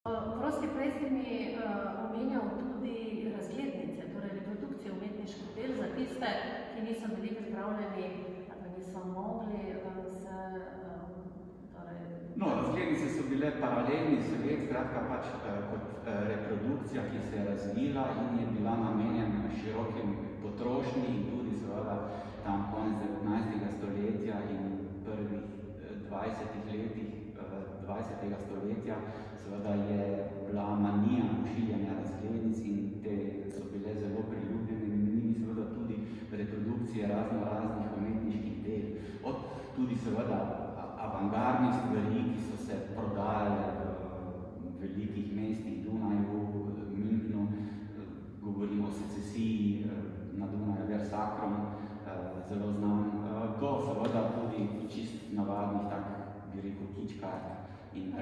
Prosti, prej si mi omenjal tudi razglednice, torej reprodukcije umetniških del za tiste, ki niso bili pripravljeni ali niso mogli No, razglednice so bile paralelni svet, skratka pač kot reprodukcija, ki se je razvila in je bila namenjena širokim potrošnji in tudi seveda tam konec 19. stoletja in prvih 20 letih 20. stoletja seveda je bila manija pošiljanja razglednic in te so bile zelo priljubljene in med njimi seveda tudi reprodukcije raznih umetniških del. Od tudi seveda avangardnih stvari, ki so se prodajale v velikih mestih, Dunaju, Münchnu, govorimo o secesiji na Dunaju, Versakrom, zelo znam, do seveda tudi čist navadnih tak, bi rekel, kičkart in